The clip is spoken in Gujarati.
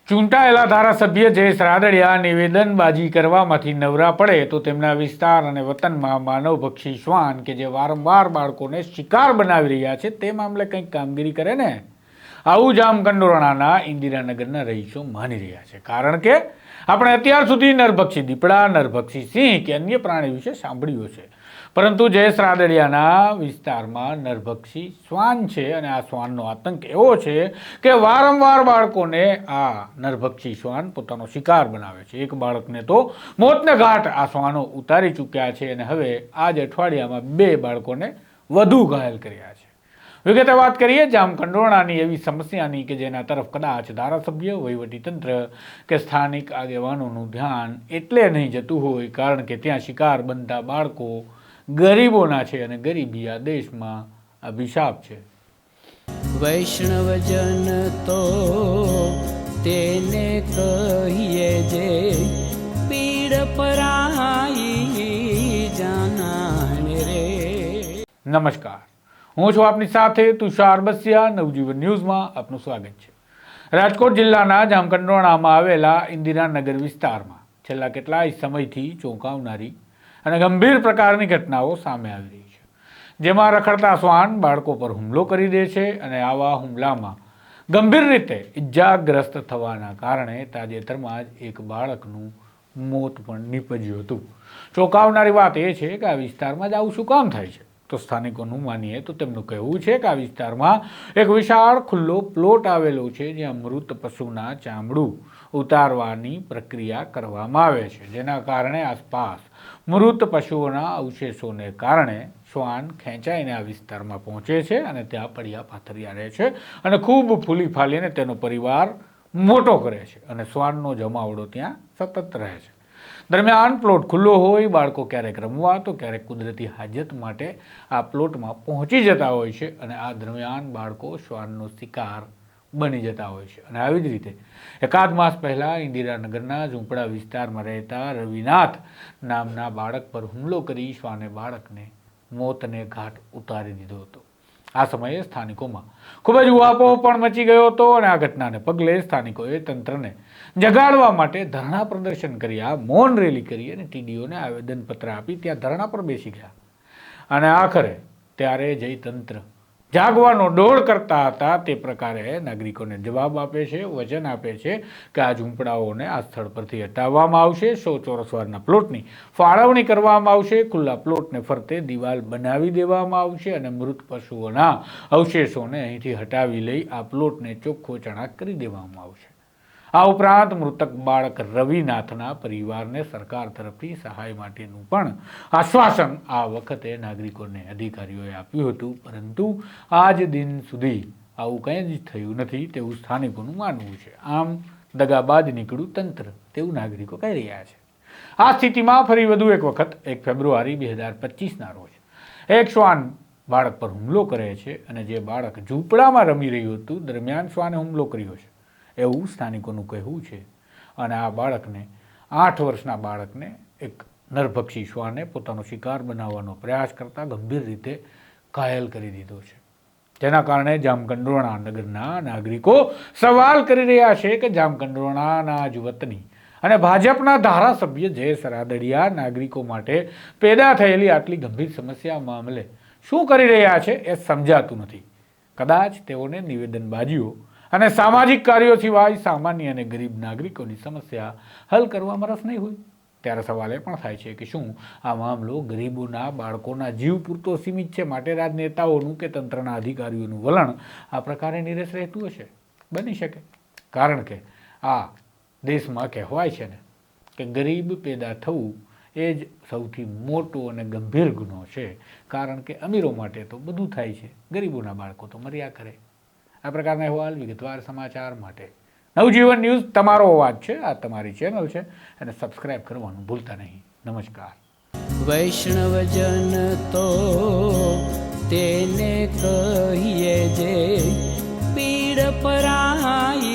ચૂંટાયેલા ધારાસભ્ય જયેશ રાદડિયા નિવેદનબાજી કરવામાંથી નવરા પડે તો તેમના વિસ્તાર અને વતનમાં માનવભક્ષી શ્વાન કે જે વારંવાર બાળકોને શિકાર બનાવી રહ્યા છે તે મામલે કંઈક કામગીરી કરે ને, આવું જામકંડોરણાના ઇન્દિરાનગરના રહીશો માની રહ્યા છે. કારણ કે આપણે અત્યાર સુધી નરભક્ષી દીપડા, નરભક્ષી સિંહ કે અન્ય પ્રાણી વિશે સાંભળ્યું છે, પરંતુ જયેશ રાદડિયાના વિસ્તારમાં નરભક્ષી શ્વાન છે અને આ શ્વાનનો આતંક એવો છે કે વારંવાર બાળકોને આ નરભક્ષી શ્વાન પોતાનો શિકાર બનાવે છે. એક બાળકને તો મોતને ઘાટ આ શ્વાનો ઉતારી ચૂક્યા છે અને હવે આ જ અઠવાડિયામાં 2 બાળકોને વધુ ઘાયલ કર્યા છે. વિગતે વાત કરીએ જામકંડોરણાની એવી સમસ્યાની કે જેના તરફ કદાચ ધારાસભ્ય, વહીવટીતંત્ર કે સ્થાનિક આગેવાનોનું ધ્યાન એટલે નહીં જતું હોય, કારણ કે ત્યાં શિકાર બનતા બાળકો ગરીબોના છે અને ગરીબી આ દેશમાં અભિશાપ છે. વૈષ્ણવજન તો તેને કહીએ જે પીડ પરાઈ જાનાને રે. નમસ્કાર, હું છું આપની સાથે તુષાર બસિયા. નવજીવન ન્યૂઝમાં આપનું સ્વાગત છે. રાજકોટ જિલ્લાના જામકંડોરણામાં આવેલા ઇન્દિરાનગર વિસ્તારમાં છેલ્લા કેટલાય સમયથી ચોંકાવનારી અને ગંભીર પ્રકારની ઘટનાઓ સામે આવી રહી છે, જેમાં રખડતા શ્વાન બાળકો પર હુમલો કરી દે છે અને આવા હુમલામાં ગંભીર રીતે ઇજાગ્રસ્ત થવાના કારણે તાજેતરમાં જ એક બાળકનું મોત પણ નીપજ્યું હતું. ચોંકાવનારી વાત એ છે કે આ વિસ્તારમાં જ આવું શું કામ થાય છે? તો સ્થાનિકોનું માનીએ તો તેમનું કહેવું છે કે આ વિસ્તારમાં એક વિશાળ ખુલ્લો પ્લોટ આવેલો છે, જ્યાં મૃત પશુના ચામડું ઉતારવાની પ્રક્રિયા કરવામાં આવે છે, જેના કારણે આસપાસ મૃત પશુઓના અવશેષોને કારણે શ્વાન ખેંચાઈને આ વિસ્તારમાં પહોંચે છે અને ત્યાં પડ્યા પાથર્યા રહે છે અને ખૂબ ફૂલી ફાલીને તેનો પરિવાર મોટો કરે છે અને શ્વાનનો જમાવડો ત્યાં સતત રહે છે. દરમિયાન પ્લોટ ખુલ્લો હોય, બાળકો ક્યારેક રમવા તો ક્યારેક કુદરતી હાજત માટે આ પ્લોટમાં પહોંચી જતા હોય છે અને આ દરમિયાન બાળકો શ્વાનનો શિકાર બની જતા હોય છે. અને આવી જ રીતે એકાદ માસ પહેલાં ઇન્દિરાનગરના ઝૂંપડા વિસ્તારમાં રહેતા રવિનાથ નામના બાળક પર હુમલો કરી શ્વાને બાળકને મોતને ઘાટ ઉતારી દીધો હતો. આ સમયે સ્થાનિકોમાં ખૂબ જ ઉહાપોહ પણ મચી ગયો હતો અને આ ઘટનાને પગલે સ્થાનિકોએ તંત્રને જગાડવા માટે ધરણા પ્રદર્શન કર્યા, મૌન રેલી કરી અને ટીડીઓને આવેદનપત્ર આપી ત્યાં ધરણા પર બેસી ગયા. અને આખરે ત્યારે જઈ તંત્ર જાગવાનો ડોળ કરતા હતા તે પ્રકારે નાગરિકોને જવાબ આપે છે, વચન આપે છે કે આ ઝૂંપડાઓને આ સ્થળ પરથી હટાવવામાં આવશે, 100 ચોરસ વારના પ્લોટની ફાળવણી કરવામાં આવશે, ખુલ્લા પ્લોટને ફરતે દિવાલ બનાવી દેવામાં આવશે અને મૃત પશુઓના અવશેષોને અહીંથી હટાવી લઈ આ પ્લોટને ચોખ્ખો ચણાક કરી દેવામાં આવશે. આ ઉપરાંત મૃતક બાળક રવિનાથના પરિવારને સરકાર તરફથી સહાય માટેનું પણ આશ્વાસન આ વખતે નાગરિકોને અધિકારીઓએ આપ્યું હતું, પરંતુ આજ દિન સુધી આવું કંઈ જ થયું નથી તેવું સ્થાનિકોનું માનવું છે. આમ દગાબાજ નીકળ્યું તંત્ર તેવું નાગરિકો કહી રહ્યા છે. આ સ્થિતિમાં ફરી વધુ એક વખત 1 ફેબ્રુઆરી 2025ના રોજ એક શ્વાન બાળક પર હુમલો કરે છે અને જે બાળક ઝૂંપડામાં રમી રહ્યું હતું દરમિયાન શ્વાને હુમલો કર્યો છે એવું સ્થાનિકોનું કહેવું છે. અને આ બાળકને 8 વર્ષના બાળકને એક નરભક્ષી શ્વાને પોતાનો શિકાર બનાવવાનો પ્રયાસ કરતા ગંભીર રીતે ઘાયલ કરી દીધો છે, જેના કારણે જામકંડોરણા નગરના નાગરિકો સવાલ કરી રહ્યા છે કે જામકંડોરણાના જ વતની અને ભાજપના ધારાસભ્ય જયેશ રાદડિયા નાગરિકો માટે પેદા થયેલી આટલી ગંભીર સમસ્યા મામલે શું કરી રહ્યા છે એ સમજાતું નથી. કદાચ તેઓને નિવેદનબાજીઓ અને સામાજિક કાર્યો સિવાય સામાન્ય અને ગરીબ નાગરિકોની સમસ્યા હલ કરવામાં રસ નહીં હોય. ત્યારે સવાલ એ પણ થાય છે કે શું આ મામલો ગરીબોના બાળકોના જીવ પૂરતો સીમિત છે, માટે રાજનેતાઓનું કે તંત્રના અધિકારીઓનું વલણ આ પ્રકારે નિરસ રહેતું હશે? બની શકે, કારણ કે આ દેશમાં કહેવાય છે ને કે ગરીબ પેદા થવું એ જ સૌથી મોટો અને ગંભીર ગુનો છે, કારણ કે અમીરો માટે તો બધું થાય છે, ગરીબોના બાળકો તો મર્યા કરે. આ પ્રકારના અહેવાલ, વિગતવાર સમાચાર માટે નવજીવન ન્યૂઝ તમારો અવાજ છે, આ તમારી ચેનલ છે અને સબસ્ક્રાઇબ કરવાનું ભૂલતા નહીં. નમસ્કાર. વૈષ્ણવજન તો તેને કહીએ જે પીડ પરાઈ